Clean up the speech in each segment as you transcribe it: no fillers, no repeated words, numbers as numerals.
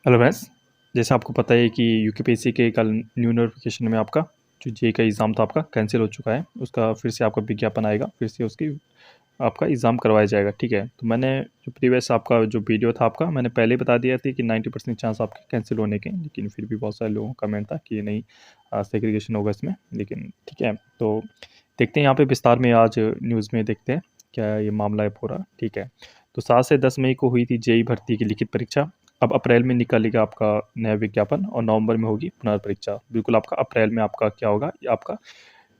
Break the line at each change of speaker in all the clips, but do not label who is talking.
Hello friends. जैसे आपको पता है कि यूकेपीएससी के कल न्यू नोटिफिकेशन में आपका जो जे का एग्ज़ाम था आपका कैंसिल हो चुका है। उसका फिर से आपका विज्ञापन आएगा, फिर से उसकी आपका एग्ज़ाम करवाया जाएगा। ठीक है, तो मैंने जो प्रीवियस आपका जो वीडियो था आपका मैंने पहले ही बता दिया था कि 90% चांस आपके कैंसिल होने के, लेकिन फिर भी बहुत सारे लोगों का कमेंट था कि नहीं सेग्रीगेशन होगा इसमें। लेकिन ठीक है, तो देखते हैं यहाँ पे विस्तार में आज न्यूज़ में देखते हैं क्या ये मामला है पूरा। ठीक है, तो 7 से 10 मई को हुई थी जेई भर्ती की लिखित परीक्षा। अब अप्रैल में निकलेगा आपका नया विज्ञापन और नवंबर में होगी पुनर्परीक्षा। बिल्कुल आपका अप्रैल में आपका क्या होगा, ये आपका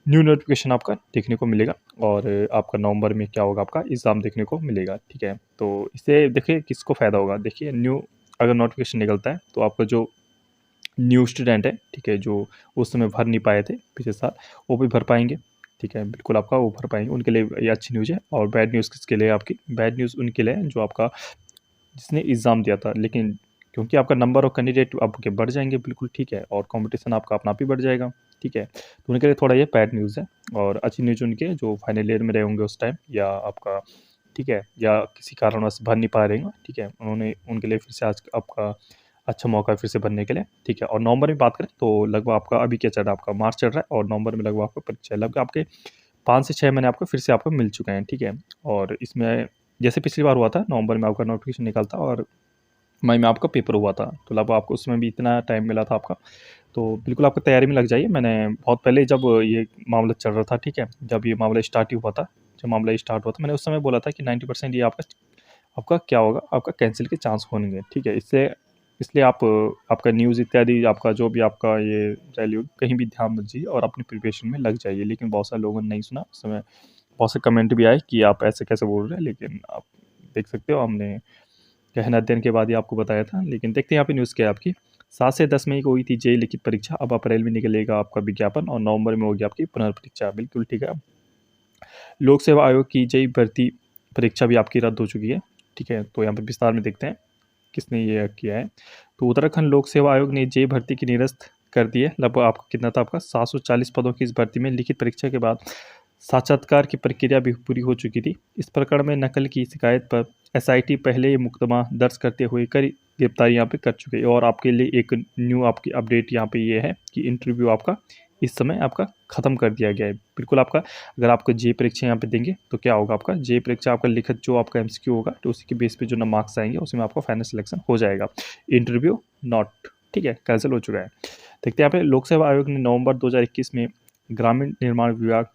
न्यू नोटिफिकेशन आपका देखने को मिलेगा और आपका नवंबर में क्या होगा, आपका एग्ज़ाम देखने को मिलेगा। ठीक है, तो इससे देखिए किसको फ़ायदा होगा। देखिए न्यू अगर नोटिफिकेशन निकलता है तो आपका जो न्यू स्टूडेंट है, ठीक है, जो उस समय भर नहीं पाए थे पिछले साल, वो भी भर पाएंगे। ठीक है, बिल्कुल आपका वो भर पाएंगे, उनके लिए ये अच्छी न्यूज़ है। और बैड न्यूज़ किसके लिए, आपकी बैड न्यूज़ उनके लिए है जो आपका जिसने एग्ज़ाम दिया था, लेकिन क्योंकि आपका नंबर और कैंडिडेट आपके बढ़ जाएंगे, बिल्कुल ठीक है, और कंपटीशन आपका अपना आप ही बढ़ जाएगा। ठीक है, तो उनके लिए थोड़ा ये बैड न्यूज़ है। और अच्छी न्यूज़ उनके जो फाइनल ईयर में रहे होंगे उस टाइम, या आपका ठीक है, या किसी कारणवश भर नहीं पा रहे होंगे। ठीक है, उन्होंने उनके लिए फिर से आज आपका अच्छा मौका है फिर से भरने के लिए। ठीक है, और नवंबर में बात करें तो लगभग आपका अभी क्या चल रहा है, आपका मार्च चल रहा है और नवंबर में लगभग आपका परीक्षा है। लगभग आपके 5 से 6 महीने आपको फिर से आपको मिल चुके हैं। ठीक है, और इसमें जैसे पिछली बार हुआ था, नवंबर में आपका नोटिफिकेशन निकला था और मई में आपका पेपर हुआ था, तो लगभग आपको उसमें भी इतना टाइम मिला था आपका। तो बिल्कुल आपको तैयारी में लग जाइए। मैंने बहुत पहले जब ये मामला चल रहा था, ठीक है, जब ये मामला स्टार्ट ही हुआ था, जब मामला स्टार्ट हुआ था, मैंने उस समय बोला था कि 90% ये आपका आपका क्या होगा, आपका कैंसिल के चांस होंगे। ठीक है, इससे इसलिए आप आपका न्यूज़ इत्यादि आपका जो भी आपका ये रैली होगी कहीं भी ध्यान मत दीजिए और अपनी प्रिपरेशन में लग जाइए। लेकिन बहुत सारे लोगों ने नहीं सुना, उस समय बहुत से कमेंट भी आए कि आप ऐसे कैसे बोल रहे हैं, लेकिन आप देख सकते हो हमने गहन अध्ययन के बाद ही आपको बताया था। लेकिन देखते हैं यहाँ पे न्यूज़ क्या है आपकी। 7 से 10 मई को हुई थी जेई लिखित परीक्षा। अब अप्रैल में निकलेगा आपका विज्ञापन और नवंबर में होगी आपकी पुनर्परीक्षा। बिल्कुल ठीक है। लोक सेवा आयोग की जेई भर्ती परीक्षा भी आपकी रद्द हो चुकी है। ठीक है, तो यहाँ पर विस्तार में देखते हैं किसने ये किया है। तो उत्तराखंड लोक सेवा आयोग ने जेई भर्ती की निरस्त कर दी है। लगभग आपका कितना था, आपका 740 पदों की इस भर्ती में लिखित परीक्षा के बाद साक्षात्कार की प्रक्रिया भी पूरी हो चुकी थी। इस प्रकरण में नकल की शिकायत पर एसआईटी पहले ही मुकदमा दर्ज करते हुए कई गिरफ्तारी यहाँ पे कर चुके हैं। और आपके लिए एक न्यू आपकी अपडेट यहाँ पे ये है कि इंटरव्यू आपका इस समय आपका ख़त्म कर दिया गया है। बिल्कुल आपका अगर आपको जे परीक्षा यहाँ पे देंगे तो क्या होगा, आपका जे परीक्षा आपका लिखित जो आपका एमसीक्यू होगा, तो उसी के बेस पे जो ना मार्क्स आएंगे उसमें आपका फाइनल सिलेक्शन हो जाएगा। इंटरव्यू नॉट, ठीक है, कैंसिल हो चुका है। देखते हैं यहाँ पे लोक सेवा आयोग ने नवंबर 2021 में ग्रामीण निर्माण विभाग,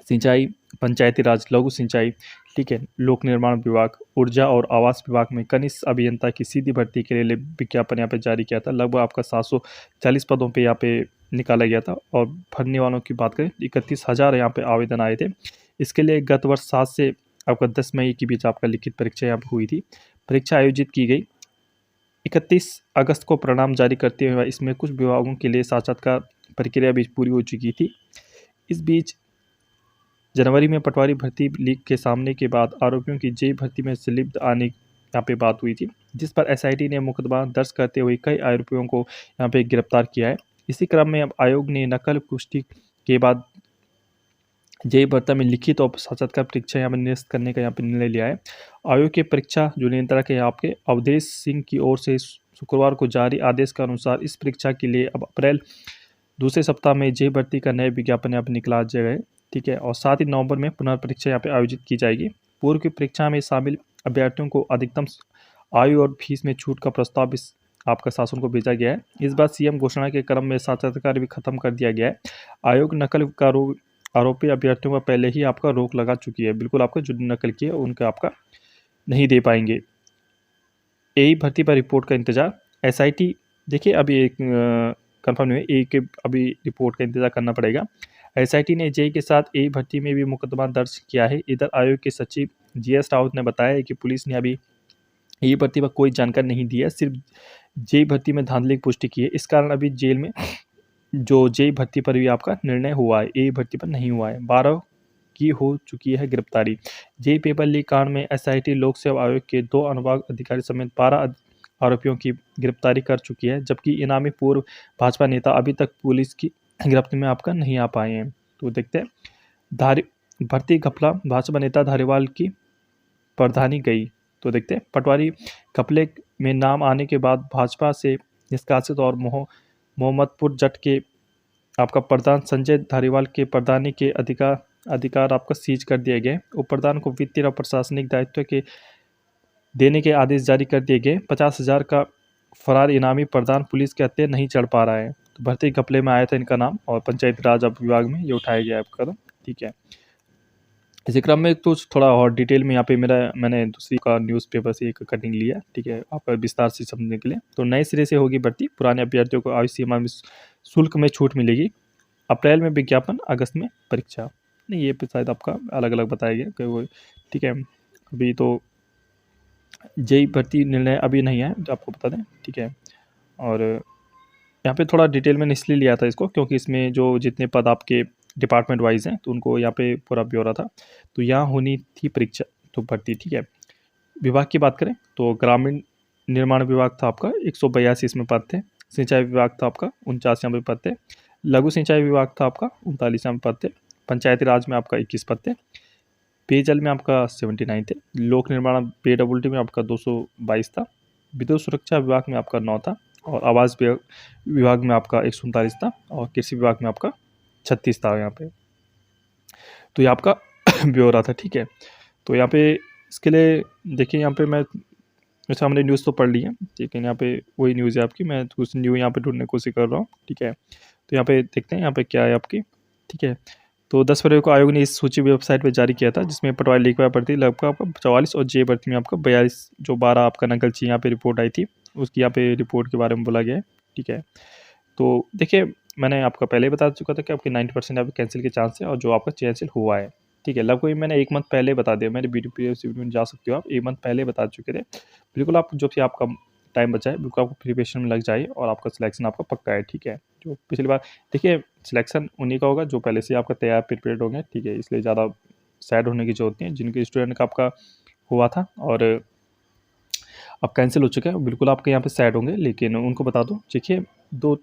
सिंचाई, पंचायती राज, लघु सिंचाई, ठीक है, लोक निर्माण विभाग, ऊर्जा और आवास विभाग में कनिष्ठ अभियंता की सीधी भर्ती के लिए विज्ञापन यहाँ पे जारी किया था। लगभग आपका 740 पदों पे यहाँ पे निकाला गया था। और भरने वालों की बात करें 31,000 यहाँ पे आवेदन आए थे। इसके लिए गत वर्ष 7 से आपका 10 मई के बीच आपका लिखित परीक्षा यहाँ पे हुई थी। परीक्षा आयोजित की गई। 31 अगस्त को परिणाम जारी करते हुए इसमें कुछ विभागों के लिए साक्षात्कार प्रक्रिया भी पूरी हो चुकी थी। इस बीच जनवरी में पटवारी भर्ती लीक के सामने के बाद आरोपियों की जेई भर्ती में संलिप्त आने यहाँ पे बात हुई थी, जिस पर एसआईटी ने मुकदमा दर्ज करते हुए कई आरोपियों को यहाँ पे गिरफ्तार किया है। इसी क्रम में अब आयोग ने नकल पुष्टि के बाद जेई भर्ती में लिखित और साक्षात्कार परीक्षा यहाँ पे निरस्त करने का यहाँ पे निर्णय लिया है। आयोग के परीक्षा जो नियंत्रक है आपके अवधेश सिंह की ओर से शुक्रवार को जारी आदेश के अनुसार इस परीक्षा के लिए अब अप्रैल दूसरे सप्ताह में जेई भर्ती का नया विज्ञापन यहाँ पे निकला जाएगा। ठीक है, और साथ ही नवंबर में पुनर्परीक्षा यहाँ पे आयोजित की जाएगी। पूर्व की परीक्षा में शामिल अभ्यर्थियों को अधिकतम आयु और फीस में छूट का प्रस्ताव इस आपका शासन को भेजा गया है। इस बार सीएम घोषणा के क्रम में साक्षात्कार भी खत्म कर दिया गया है। आयोग नकल का आरोपी अभ्यर्थियों का पहले ही आपका रोक लगा चुकी है। बिल्कुल आपका जो नकल किया उनका आपका नहीं दे पाएंगे। यही भर्ती पर रिपोर्ट का इंतजार। एसआईटी देखिए अभी एक कंफर्म नहीं है, एक अभी रिपोर्ट का इंतजार करना पड़ेगा। एसआईटी ने जेई के साथ ए भर्ती में भी मुकदमा दर्ज किया है। इधर आयोग के सचिव जीएस राउत ने बताया कि पुलिस ने अभी ए भर्ती पर कोई जानकारी नहीं दी है, सिर्फ जेई भर्ती में धांधली की पुष्टि की है। इस कारण अभी जेल में जो जेई भर्ती पर भी आपका निर्णय हुआ है, ए भर्ती पर नहीं हुआ है। 12 की हो चुकी है गिरफ्तारी। जेई पेपर लीक कांड में एसआईटी लोक सेवा आयोग के 2 अनुभाग अधिकारी समेत 12 आरोपियों की गिरफ्तारी कर चुकी है, जबकि इनामी पूर्व भाजपा नेता अभी तक पुलिस की गिरफ्त में आपका नहीं आ पाए हैं। तो देखते हैं भर्ती घपला, भाजपा नेता धारीवाल की प्रधानी गई। तो देखते हैं पटवारी घपले में नाम आने के बाद भाजपा से निष्कासित और मोहम्मदपुर जट के आपका प्रधान संजय धारीवाल के प्रधानी के अधिकार आपका सीज कर दिए गए। उप प्रधान को वित्तीय और प्रशासनिक दायित्व के देने के आदेश जारी कर दिए गए। 50,000 का फरार इनामी प्रधान पुलिस के हत्थे नहीं चढ़ पा रहा है। तो भर्ती घपले में आया था इनका नाम और पंचायती राज विभाग में ये उठाया गया है कदम, ठीक है। इसी क्रम में तो थोड़ा और डिटेल में यहाँ पे मैंने दूसरी का न्यूज़पेपर से एक कटिंग लिया, ठीक है, आप विस्तार से समझने के लिए। तो नए सिरे से होगी भर्ती, पुराने अभ्यर्थियों को आयु सीमा में शुल्क में छूट मिलेगी। अप्रैल में विज्ञापन, अगस्त में परीक्षा। नहीं, ये शायद आपका अलग अलग बताया गया वो, ठीक है। अभी तो जेई भर्ती निर्णय अभी नहीं है, तो आपको बता दें, ठीक है। और यहाँ पे थोड़ा डिटेल में इसलिए लिया था इसको क्योंकि इसमें जो जितने पद आपके डिपार्टमेंट वाइज हैं तो उनको यहाँ पे पूरा ब्यौरा था। तो यहाँ होनी थी परीक्षा, तो भर्ती, ठीक है। विभाग की बात करें तो ग्रामीण निर्माण विभाग था आपका 182 इसमें पद थे। सिंचाई विभाग था आपका 49 यहाँ पे पद थे। लघु सिंचाई विभाग था आपका 39 यहाँ पे पद थे। पंचायती राज में आपका 21 पद थे। पेयजल में आपका 79 थे। लोक निर्माण PWD में आपका 222 था। विद्युत सुरक्षा विभाग में आपका 9 था और आवास विभाग में आपका 139 था और कृषि विभाग में आपका 36 था यहाँ पे। तो ये आपका ब्यौरा था, ठीक है। तो यहाँ पे इसके लिए देखिए, यहाँ पे मैं वैसे हमने न्यूज़ तो पढ़ ली है, लेकिन यहाँ पे वही न्यूज़ है आपकी, मैं कुछ न्यू यहाँ पे ढूंढने की कोशिश कर रहा हूँ, ठीक है। तो यहाँ पे देखते हैं यहाँ पे क्या है आपकी, ठीक है। तो 10 फरवरी को आयोग ने इस सूची वेबसाइट पर जारी किया था जिसमें पटवारी लिखवा भर्ती लगभग आपका 44 और जे भर्ती में आपका 42 जो 12 आपका नकलची यहाँ पे रिपोर्ट आई थी, उसकी यहाँ पे रिपोर्ट के बारे में बोला गया है, ठीक है। तो देखिए, मैंने आपका पहले ही बता चुका था कि आपके 90% आपके कैंसिल के चांस है और जो आपका कैंसिल हुआ है, ठीक है। लगभग मैंने 1 मंथ पहले बता दिया, मेरे BDPS में जा सकते हो आप, 1 मंथ पहले बता चुके थे। बिल्कुल आप जो भी आपका टाइम बचा है बिल्कुल आपको प्रिपरेशन में लग जाइए और आपका सिलेक्शन आपका पक्का है, ठीक है। जो पिछली बार देखिए, सिलेक्शन उन्हीं का होगा जो पहले से आपका तैयार प्रिपेयर्ड होंगे, ठीक है। इसलिए ज़्यादा सैड होने की जरूरत नहीं है। जिनके स्टूडेंट का आपका हुआ था और अब कैंसिल हो चुका है, बिल्कुल आपके यहाँ पे सैड होंगे, लेकिन उनको बता दो, देखिए, दो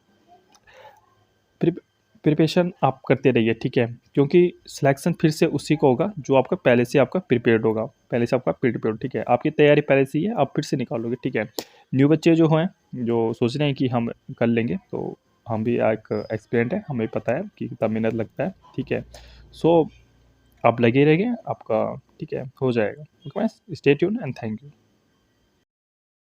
प्रिपरेशन आप करते रहिए, ठीक है। क्योंकि सिलेक्शन फिर से उसी को होगा जो आपका पहले से आपका प्रिपेयर्ड होगा, पहले से आपका प्रिपेयर्ड, ठीक है। आपकी तैयारी पहले से ही है, आप फिर से निकालोगे, ठीक है। न्यू बच्चे जो हैं, जो सोच रहे हैं कि हम कर लेंगे, तो हम भी एक एक्सपीरियंट है, हमें पता है कि कितना मेहनत लगता है, ठीक है। सो आप लगे रहिए आपका, ठीक है, हो जाएगा। Okay, stay tune and thank you.